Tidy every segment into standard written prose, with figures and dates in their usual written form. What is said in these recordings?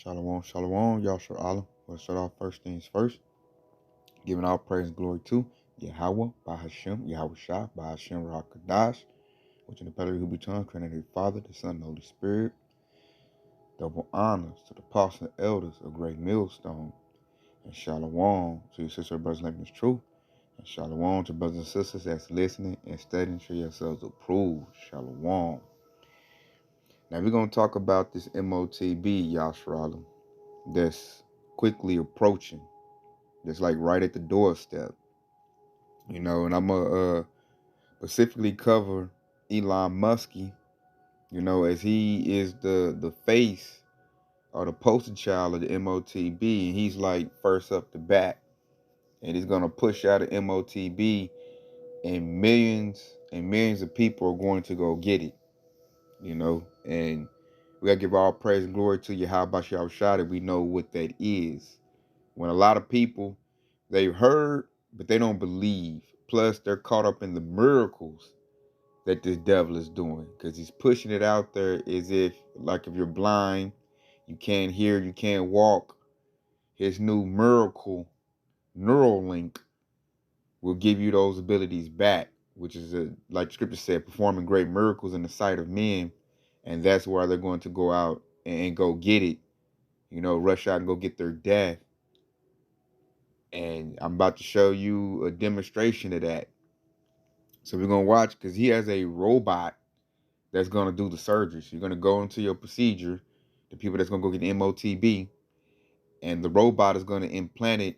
Shalom, shalom, Yahshua Allah. We'll start off first things first. Giving all praise and glory to Yahweh, by Hashem, Yahweh Shah, by Hashem, Rakadash, which in the Pele who be tongue, created Father, the Son, and the Holy Spirit. Double honors to the apostles and elders of Great Millstone. And shalom to your sister and brothers living this truth. And shalom to brothers and sisters that's listening and studying to yourselves approved. Shalom. Now we're going to talk about this MOTB, Yahshua Allah, that's quickly approaching. That's like right at the doorstep, and I'm gonna specifically cover Elon Muskie, as he is the face or the poster child of the MOTB, and he's like first up the bat, and he's gonna push out an MOTB, and millions of people are going to go get it, and we gotta give all praise and glory to you. How about you, that we know what that is. When a lot of people, they've heard, but they don't believe. Plus, they're caught up in the miracles that this devil is doing, because he's pushing it out there as if you're blind, you can't hear, you can't walk. His new miracle, Neuralink, will give you those abilities back, which is, like the scripture said, performing great miracles in the sight of men. And that's why they're going to go out and go get it, rush out and go get their death. And I'm about to show you a demonstration of that. So we're going to watch, because he has a robot that's going to do the surgery. So you're going to go into your procedure, the people that's going to go get the MOTB, and the robot is going to implant it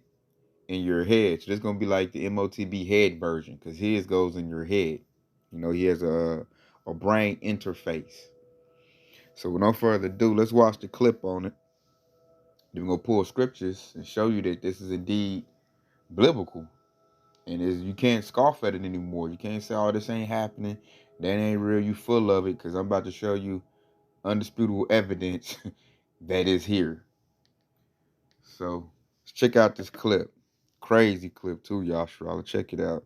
in your head. So it's going to be like the MOTB head version, because his goes in your head. He has a brain interface. So with no further ado, let's watch the clip on it. Then we're going to pull scriptures and show you that this is indeed biblical. And you can't scoff at it anymore. You can't say, oh, this ain't happening. That ain't real. You full of it. Because I'm about to show you undisputable evidence that is here. So let's check out this clip. Crazy clip too, Yahshua. Check it out.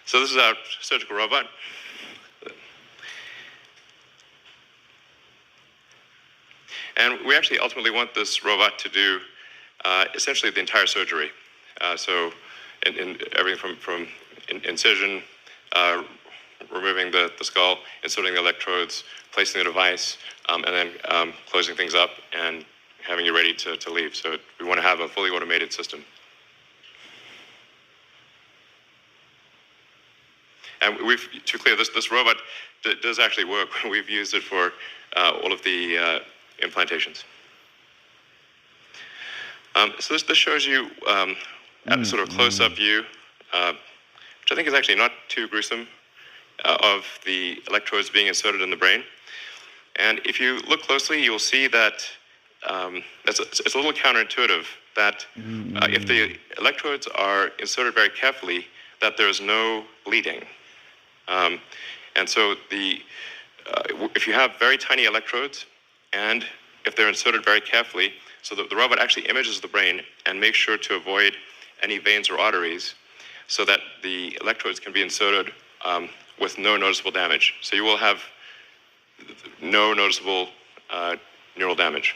So this is our surgical robot. And we actually ultimately want this robot to do essentially the entire surgery. So in everything from incision, removing the skull, inserting the electrodes, placing the device, and then closing things up and having you ready to leave. So we want to have a fully automated system. And to clear, this robot does actually work. We've used it for all of the implantations. So this shows you at a sort of close-up view, which I think is actually not too gruesome, of the electrodes being inserted in the brain. And if you look closely, you'll see that it's a little counterintuitive that if the electrodes are inserted very carefully, that there's no bleeding. And so if you have very tiny electrodes, and if they're inserted very carefully, so that the robot actually images the brain and makes sure to avoid any veins or arteries, so that the electrodes can be inserted with no noticeable damage. So you will have no noticeable neural damage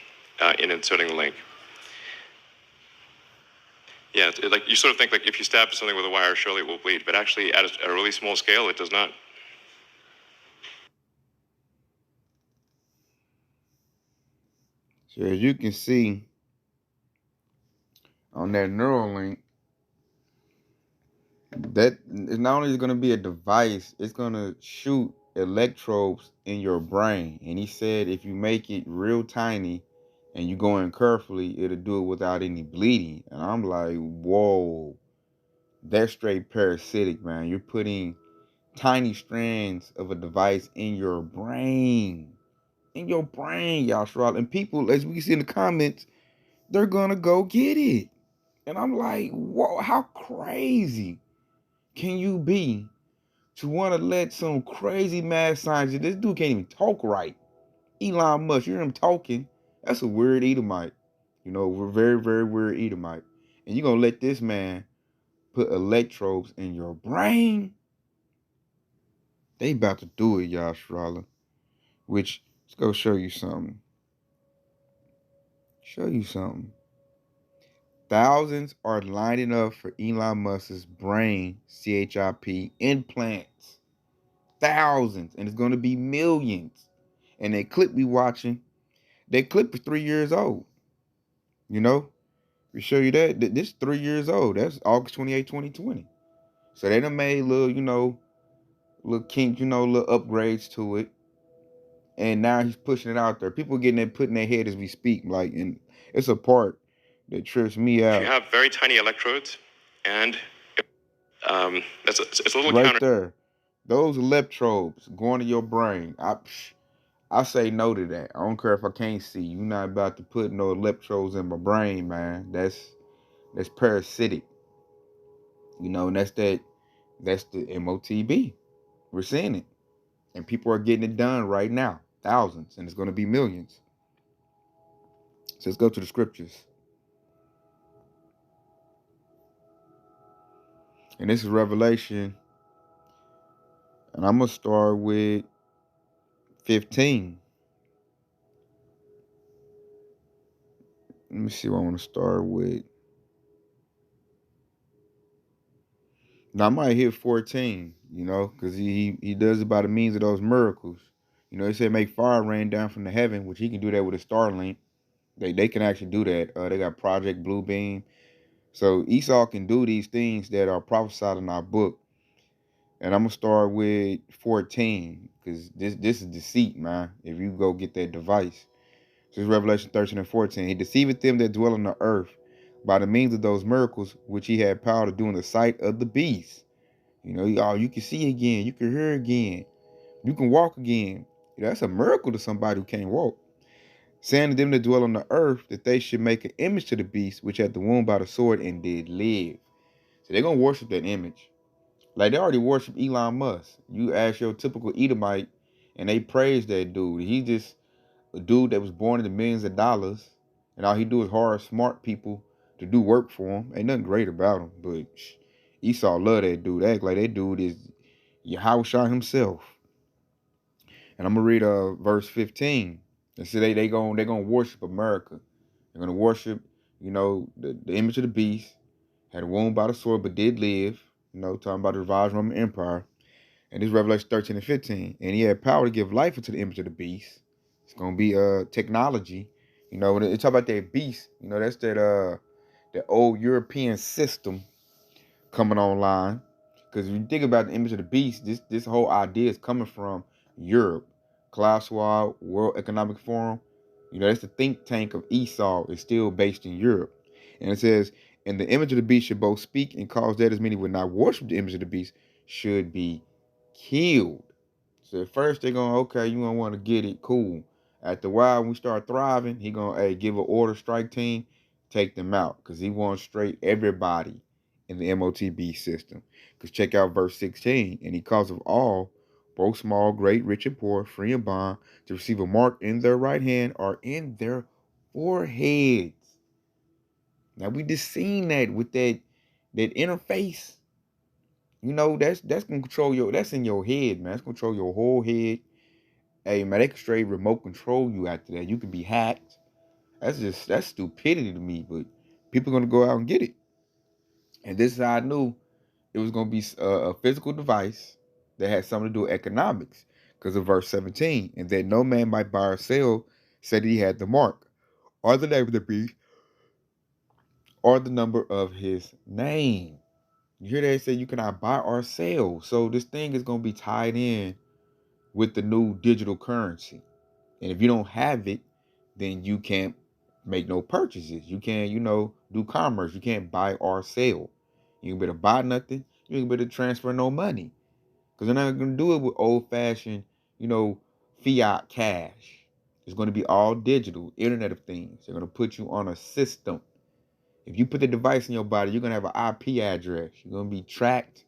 in inserting the link. Yeah, like you sort of think like if you stab something with a wire, surely it will bleed, but actually at a really small scale, it does not. So as you can see on that Neuralink, that is not only going to be a device, it's going to shoot electrodes in your brain. And he said if you make it real tiny and you go in carefully, it'll do it without any bleeding. And I'm like, whoa, that's straight parasitic, man. You're putting tiny strands of a device in your brain. Yahshua. And people, as we can see in the comments, they're gonna go get it. And I'm like, whoa, how crazy can you be to want to let some crazy mad scientist, this dude can't even talk right, Elon Musk, you hear him talking, that's a weird Edomite. We're very, very weird Edomite. And you're gonna let this man put electrodes in your brain? They about to do it, Yahshua. Which Let's go show you something. Show you something. Thousands are lining up for Elon Musk's brain CHIP implants. Thousands. And it's going to be millions. And that clip we watching, that clip is 3 years old. You know? We show you that. This is 3 years old. That's August 28, 2020. So they done made little, little kink, little upgrades to it. And now he's pushing it out there. People getting it put in their head as we speak. Like, and it's a part that trips me out. You have very tiny electrodes, and it's a little right counter. There. Those electrodes going to your brain. I say no to that. I don't care if I can't see. You're not about to put no electrodes in my brain, man. That's parasitic. And that's the MOTB. We're seeing it. And people are getting it done right now. Thousands. And it's going to be millions. So let's go to the scriptures. And this is Revelation. And I'm going to start with 15. Let me see what I want to start with. Now, I might hit 14, because he does it by the means of those miracles. He said make fire rain down from the heaven, which he can do that with a Starlink. They can actually do that. They got Project Blue Beam. So Esau can do these things that are prophesied in our book. And I'm going to start with 14, because this is deceit, man, if you go get that device. So it's Revelation 13 and 14. He deceiveth them that dwell on the earth by the means of those miracles which he had power to do in the sight of the beast. You can see again, you can hear again, you can walk again. That's a miracle to somebody who can't walk. Saying to them that dwell on the earth that they should make an image to the beast which had the wound by the sword and did live. So they're going to worship that image. Like they already worship Elon Musk. You ask your typical Edomite and they praise that dude. He just a dude that was born into millions of dollars, and all he do is hire smart people to do work for him. Ain't nothing great about him, but Esau love that dude. Act like that dude is Yahushua himself. And I'm gonna read verse 15. And so they gonna worship America. They're gonna worship, the image of the beast, had a wound by the sword but did live. Talking about the revised Roman Empire. And this is Revelation 13 and 15. And he had power to give life into the image of the beast. It's gonna be technology. When they talk about that beast, that's that old European system coming online. Because if you think about the image of the beast, this whole idea is coming from Europe. Klaus Schwab, World Economic Forum, that's the think tank of Esau, is still based in Europe. And it says, and the image of the beast should both speak and cause that as many would not worship the image of the beast should be killed. So at first they're going, okay, you don't want to get it, cool. After a while, when we start thriving, he going, hey, give an order, strike team, take them out. Because he wants straight everybody in the MOTB system. Because check out verse 16. And he calls of all, both small, great, rich, and poor, free and bond, to receive a mark in their right hand or in their foreheads. Now we just seen that with that interface. That's gonna control that's in your head, man. That's gonna control your whole head. Hey man, they can straight remote control you after that. You can be hacked. That's stupidity to me, but people are gonna go out and get it. And this is how I knew it was gonna be a physical device that had something to do with economics. Because of verse 17, and that no man might buy or sell, said he had the mark, or the name of the beast, or the number of his name. You hear that? Say you cannot buy or sell. So this thing is gonna be tied in with the new digital currency. And if you don't have it, then you can't make no purchases. You can't, do commerce. You can't buy or sell. You can better buy nothing. You can better transfer no money. Because they're not going to do it with old-fashioned, fiat cash. It's going to be all digital, Internet of Things. They're going to put you on a system. If you put the device in your body, you're going to have an IP address. You're going to be tracked.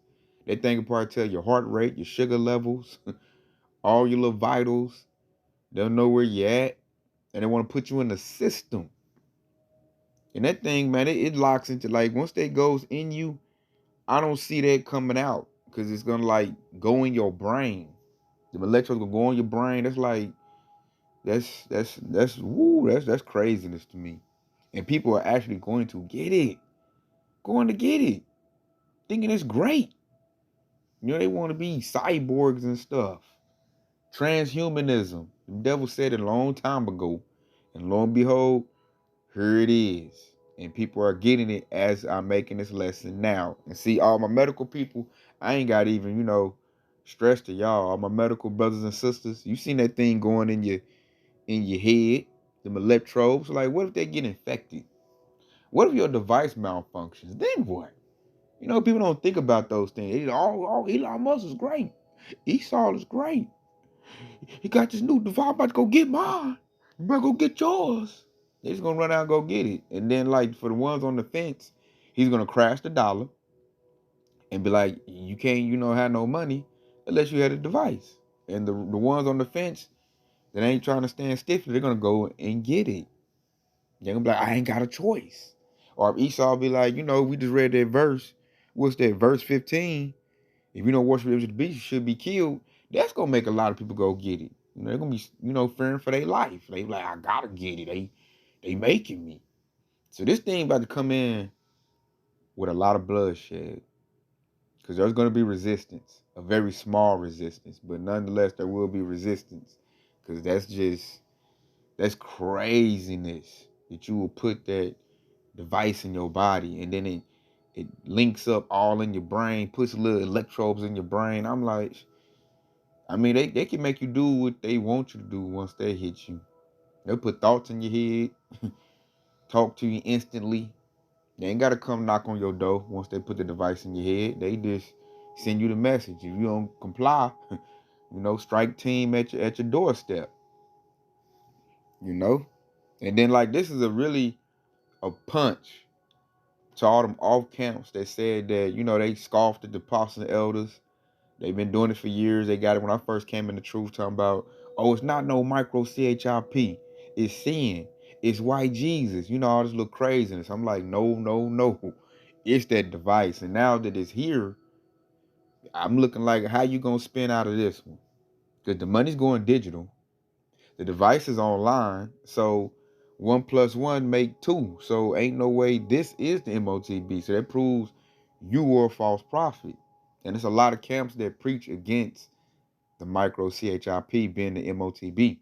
That thing will probably tell your heart rate, your sugar levels, all your little vitals. They'll know where you're at. And they want to put you in the system. And that thing, man, it locks into, like, once that goes in you, I don't see that coming out. Because it's going to, like, go in your brain. The electrodes going to go in your brain. That's like, That's craziness to me. And people are actually going to get it. Going to get it. Thinking it's great. They want to be cyborgs and stuff. Transhumanism. The devil said it a long time ago. And lo and behold, here it is. And people are getting it as I'm making this lesson now. And see, all my medical people, I ain't got even, stress to y'all. All my medical brothers and sisters, you seen that thing going in your head, them electrodes. Like, what if they get infected? What if your device malfunctions? Then what? People don't think about those things. Elon Musk is great. Esau is great. He got this new device. I'm about to go get mine. You better go get yours. They're just gonna run out and go get it. And then, like, for the ones on the fence, he's gonna crash the dollar and be like, you can't, have no money unless you had a device. And the ones on the fence that ain't trying to stand stiffly, they're gonna go and get it. They're gonna be like, I ain't got a choice. Or if Esau be like, we just read that verse. What's that? Verse 15. If you don't worship the beast, you should be killed. That's gonna make a lot of people go get it. They're gonna be, fearing for their life. They like, I gotta get it. They making me. So this thing about to come in with a lot of bloodshed. Because there's gonna be resistance. A very small resistance. But nonetheless, there will be resistance. Because that's craziness. That you will put that device in your body and then it links up all in your brain, puts little electrodes in your brain. I'm like, they can make you do what they want you to do once they hit you. They'll put thoughts in your head, talk to you instantly. They ain't got to come knock on your door once they put the device in your head. They just send you the message. If you don't comply, strike team at your doorstep. And then, like, this is a punch to all them off camps that said that, they scoffed at the apostles and elders. They've been doing it for years. They got it when I first came in the truth, talking about, oh, it's not no micro CHIP. It's sin. It's white Jesus. All this little craziness. I'm like, no, no, no. It's that device. And now that it's here, I'm looking like, how you going to spin out of this one? Because the money's going digital. The device is online. So 1 + 1 make 2. So ain't no way this is the MOTB. So that proves you were a false prophet. And there's a lot of camps that preach against the micro CHIP being the MOTB.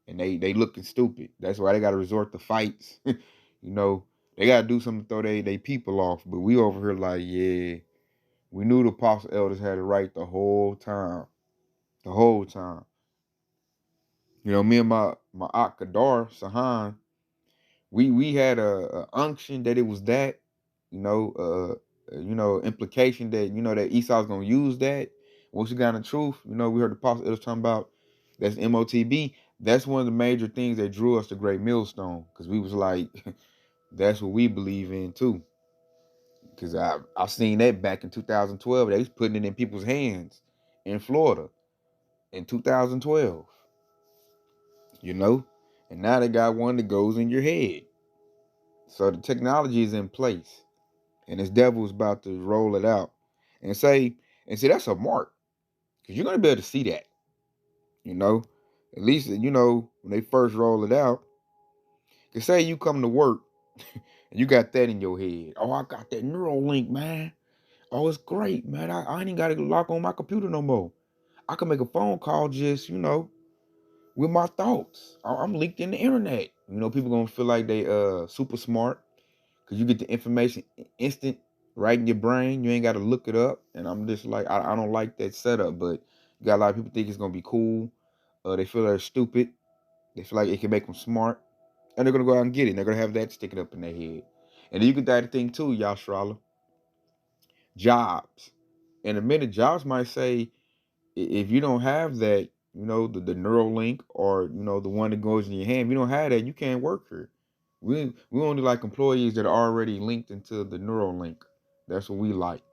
And they looking stupid. That's why they got to resort to fights. They got to do something to throw they people off. But we over here like, yeah, we knew the apostle elders had it right the whole time. The whole time. Me and my Ak Kadar, Sahan, we had a unction that it was that, implication that, that Esau's going to use that. Once you got in the truth, we heard the apostle elders talking about that's MOTB. That's one of the major things that drew us to Great Millstone, because we was like, that's what we believe in too. Because I seen that back in 2012. They was putting it in people's hands in Florida in 2012. And now they got one that goes in your head. So the technology is in place, and this devil is about to roll it out and say that's a mark, because you're gonna be able to see that. At least when they first roll it out. Cause say you come to work and you got that in your head. Oh, I got that Neuralink, man. Oh, it's great, man. I ain't got to lock on my computer no more. I can make a phone call just, with my thoughts. I'm linked in the internet. People gonna feel like they super smart, because you get the information instant right in your brain. You ain't got to look it up. And I'm just like, I don't like that setup, but you got a lot of people think it's gonna be cool. They feel they're stupid. They feel like it can make them smart. And they're going to go out and get it. And they're going to have that sticking up in their head. And then you get that thing too, Yashrala. Jobs. In a minute, jobs might say, if you don't have that, the Neuralink, or, the one that goes in your hand, if you don't have that, you can't work here. We only like employees that are already linked into the Neuralink. That's what we like.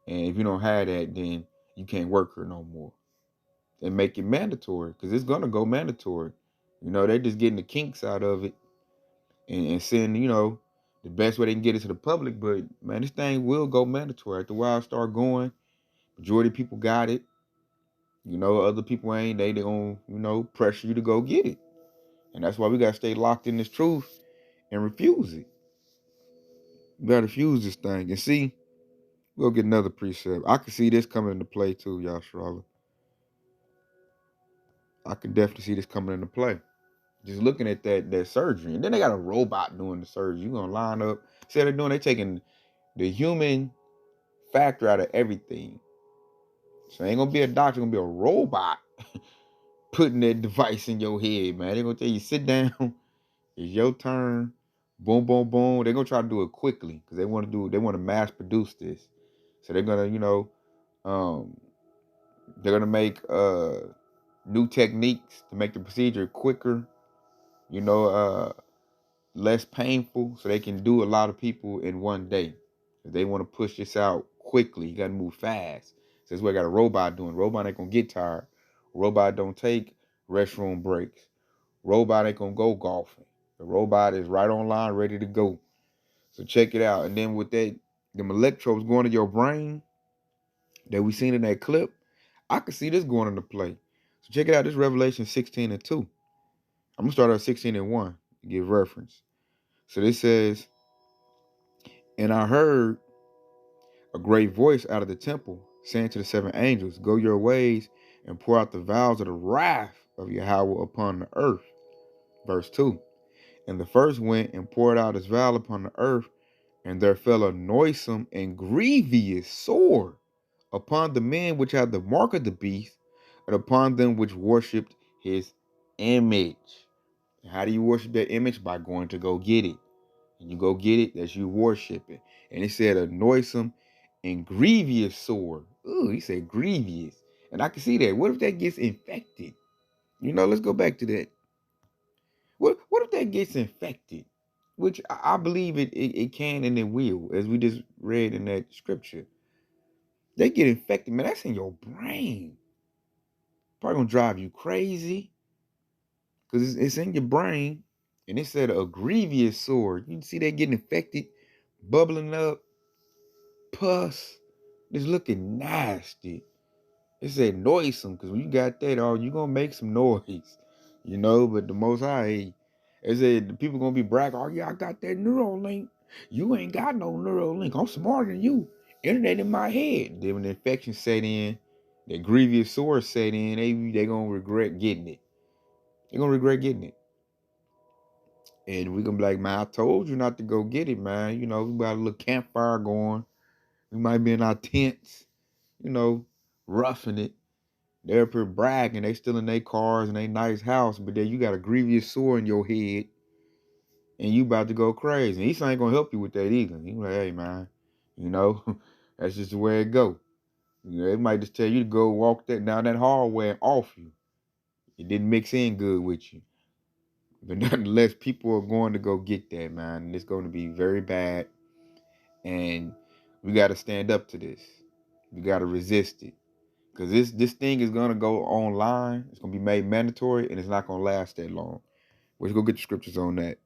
And if you don't have that, then you can't work here no more. And make it mandatory, because it's going to go mandatory. They're just getting the kinks out of it. And send, the best way they can get it to the public. But, man, this thing will go mandatory. After a while, start going. Majority of people got it. Other people ain't. They going, pressure you to go get it. And that's why we got to stay locked in this truth and refuse it. We got to refuse this thing. And see, we'll get another precept. I can see this coming into play too, Yashrala. I can definitely see this coming into play. Just looking at that surgery. And then they got a robot doing the surgery. You're going to line up. See what they're doing? They're taking the human factor out of everything. So it ain't going to be a doctor. It's going to be a robot putting that device in your head, man. They're going to tell you, sit down. It's your turn. Boom, boom, boom. They're going to try to do it quickly because they want to mass produce this. So they're going to, they're going to make new techniques to make the procedure quicker, less painful, so they can do a lot of people in one day. If they want to push this out quickly, you got to move fast. So that's what I got a robot doing. Robot ain't going to get tired. Robot don't take restroom breaks. Robot ain't going to go golfing. The robot is right online, ready to go. So check it out. And then with that, them electrodes going to your brain that we seen in that clip, I could see this going into play. So check it out. This Revelation 16:2. I'm going to start at 16:1 to give reference. So this says, and I heard a great voice out of the temple saying to the seven angels, go your ways and pour out the vials of the wrath of Yahweh upon the earth. Verse 2. And the first went and poured out his vial upon the earth, and there fell a noisome and grievous sword upon the men which had the mark of the beast, and upon them which worshipped his image. And how do you worship that image? By going to go get it. And you go get it, that's you worshiping. And it said a noisome and grievous sword. Ooh, he said grievous. And I can see that. What if that gets infected? Let's go back to that. What if that gets infected? Which I believe it can and it will, as we just read in that scripture. They get infected, man, that's in your brain. Probably gonna drive you crazy. Because it's in your brain. And it said a grievous sword. You can see that getting infected, bubbling up, pus. It's looking nasty. It said noisome, because when you got that, you gonna make some noise. But the Most High, it said the people gonna be bragging, oh yeah, I got that Neuralink. You ain't got no Neuralink. I'm smarter than you. Internet in my head. Then when the infection set in, the grievous sore set in, they gonna regret getting it. They're gonna regret getting it. And we gonna be like, man, I told you not to go get it, man. We got a little campfire going. We might be in our tents, roughing it. They're up here bragging, they still in their cars and they nice house, but then you got a grievous sore in your head and you about to go crazy. And he ain't gonna help you with that either. He like, hey man, that's just the way it go. They might just tell you to go walk down that hallway and off you. It didn't mix in good with you. But nonetheless, people are going to go get that, man. And it's going to be very bad. And we got to stand up to this. We got to resist it. Because this thing is going to go online. It's going to be made mandatory, and it's not going to last that long. Let's go get the scriptures on that.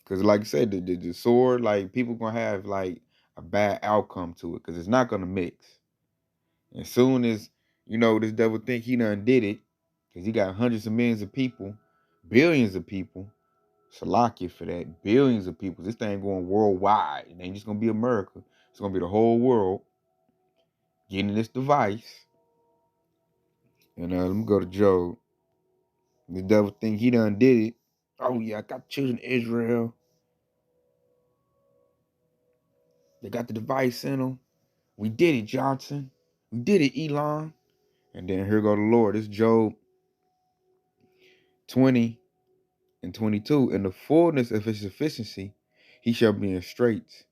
Because like I said, the sword, like, people going to have, like, a bad outcome to it. Because it's not going to mix. As soon as, this devil think he done did it, because he got hundreds of millions of people, billions of people, Salakia for that, billions of people. This thing going worldwide. It ain't just going to be America. It's going to be the whole world getting this device. And let me go to Job. The devil think he done did it. Oh yeah, I got children of Israel. They got the device in them. We did it, Johnson. We did it, Elon. And then here go the Lord. It's Job 20 and 22. In the fullness of his sufficiency, he shall be in straits.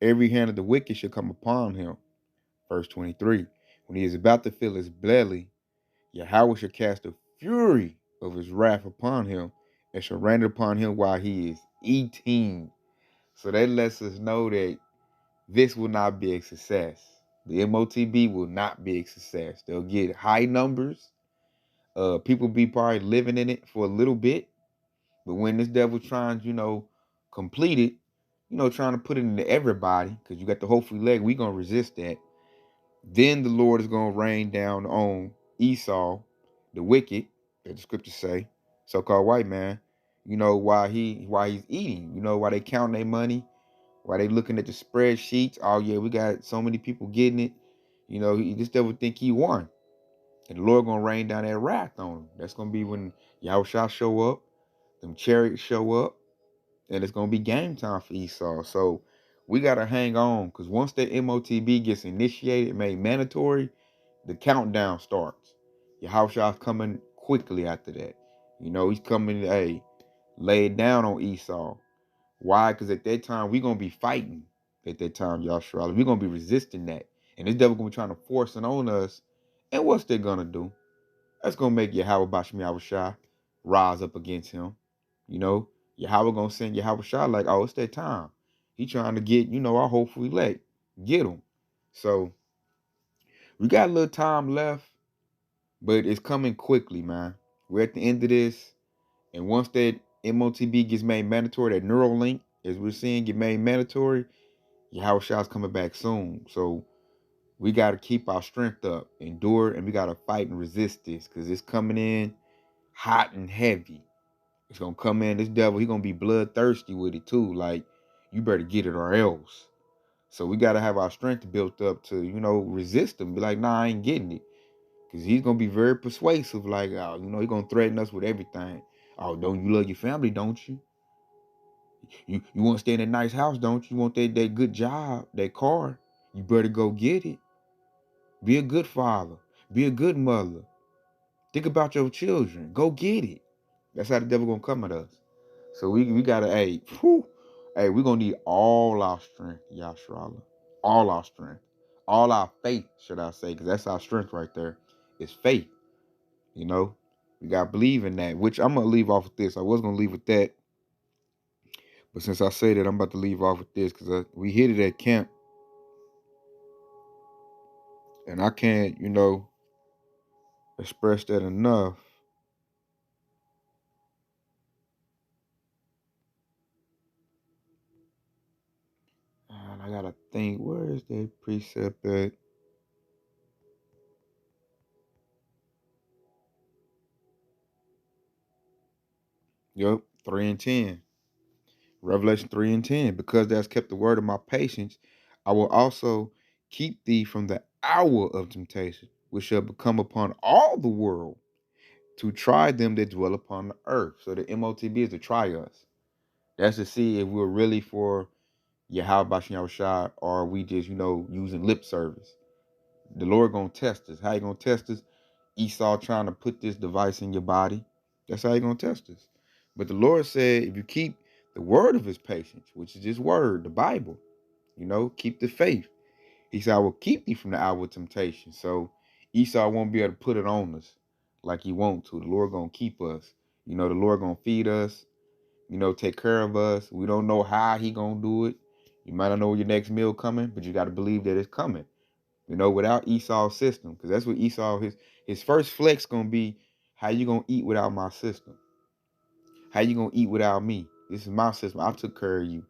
Every hand of the wicked shall come upon him. Verse 23. When he is about to fill his belly, Yahweh shall cast the fury of his wrath upon him and shall rain upon him while he is eating. So that lets us know that this will not be a success. The MOTB will not be a success. They'll get high numbers. People be probably living in it for a little bit. But when this devil trying, complete it, trying to put it into everybody, because you got the hopefully leg, we going to resist that. Then the Lord is going to rain down on Esau, the wicked, as the scriptures say. so-called white man, why he's eating, why they counting their money, why they looking at the spreadsheets. Oh yeah, we got so many people getting it. This devil think he won. And the Lord gonna rain down that wrath on him. That's gonna be when Yahushua show up, them chariots show up, and it's gonna be game time for Esau. So we gotta hang on, because once that MOTB gets initiated, made mandatory, the countdown starts. Yahushua's coming quickly after that. He's coming, hey, lay it down on Esau. Why? Because at that time, we're going to be fighting at that time, Yahshua. We're going to be resisting that. And this devil going to be trying to force it on us. And what's they going to do? That's going to make Yahweh Bashmi Yahushua rise up against him. Yahweh going to send Yahushua like, oh, it's that time. He trying to get, our hopeful elect. Get him. So we got a little time left, but it's coming quickly, man. We're at the end of this. And once that MOTB gets made mandatory, that Neuralink, as we're seeing, get made mandatory, Yahushua's coming back soon. So we got to keep our strength up, endure, and we got to fight and resist this, because it's coming in hot and heavy. It's going to come in, this devil, he going to be bloodthirsty with it too. Like, you better get it or else. So we got to have our strength built up to, resist him. Be like, nah, I ain't getting it. Because he's going to be very persuasive. Like, oh, he's going to threaten us with everything. Oh, don't you love your family, don't you? You want to stay in a nice house, don't you? You want that good job, that car. You better go get it. Be a good father. Be a good mother. Think about your children. Go get it. That's how the devil going to come at us. So we got to, hey, we're going to need all our strength, Yahshua. All our strength. All our faith, should I say, because that's our strength right there. It's faith. We got to believe in that, which I'm going to leave off with this. I was going to leave with that. But since I say that, I'm about to leave off with this, because we hit it at camp. And I can't, express that enough. And I gotta think, where is that precept at? Yep, 3 and 10. Revelation 3 and 10. Because thou hast kept the word of my patience, I will also keep thee from the hour of temptation, which shall become upon all the world, to try them that dwell upon the earth. So the MOTB is to try us. That's to see if we're really for Yahweh Bashem Yahushua, or are we just, using lip service. The Lord gonna test us. How he gonna test us? Esau trying to put this device in your body. That's how he gonna test us. But the Lord said, if you keep the word of his patience, which is his word, the Bible, keep the faith. He said, I will keep thee from the hour of temptation. So Esau won't be able to put it on us like he want to. The Lord gonna keep us. The Lord gonna feed us, take care of us. We don't know how he gonna do it. You might not know your next meal coming, but you got to believe that it's coming. Without Esau's system, because that's what Esau, his first flex gonna be, how you gonna eat without my system? How you gonna eat without me? This is my system. I took care of you.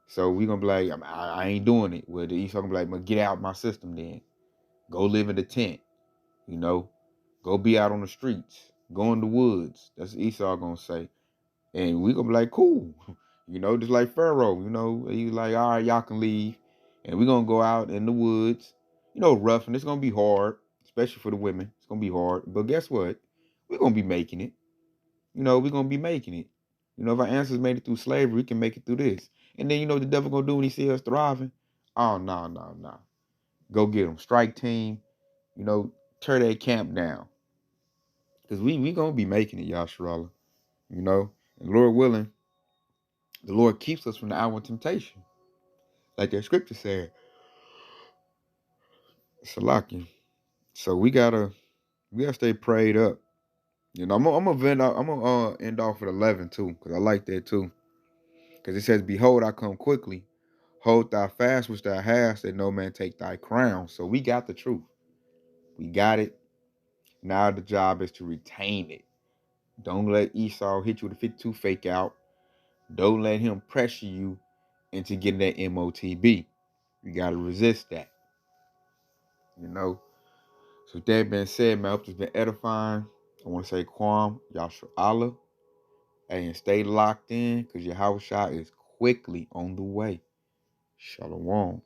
So we gonna be like, I ain't doing it. Well, the Esau gonna be like, get out my system then. Go live in the tent. Go be out on the streets. Go in the woods. That's what Esau gonna say. And we gonna be like, cool. Just like Pharaoh, he's like, all right, y'all can leave. And we gonna go out in the woods, rough, and it's gonna be hard, especially for the women. It's gonna be hard. But guess what? We're gonna be making it. We're gonna be making it. If our ancestors made it through slavery, we can make it through this. And then what the devil gonna do when he see us thriving? Oh, no, no, no. Go get them. Strike team, tear that camp down. Because we gonna be making it, Yahshua. And Lord willing, the Lord keeps us from the hour of temptation. Like that scripture said. Salaki. So we gotta stay prayed up. I'm gonna end off with 11 too, because I like that too. Because it says, behold, I come quickly. Hold thy fast which thou hast, that no man take thy crown. So we got the truth. We got it. Now the job is to retain it. Don't let Esau hit you with a 52 fake out. Don't let him pressure you into getting that MOTB. You got to resist that. So with that being said, man, I hope it's been edifying. I want to say Kwam, Yashar Allah. Hey, and stay locked in because your house shot is quickly on the way. Shalom.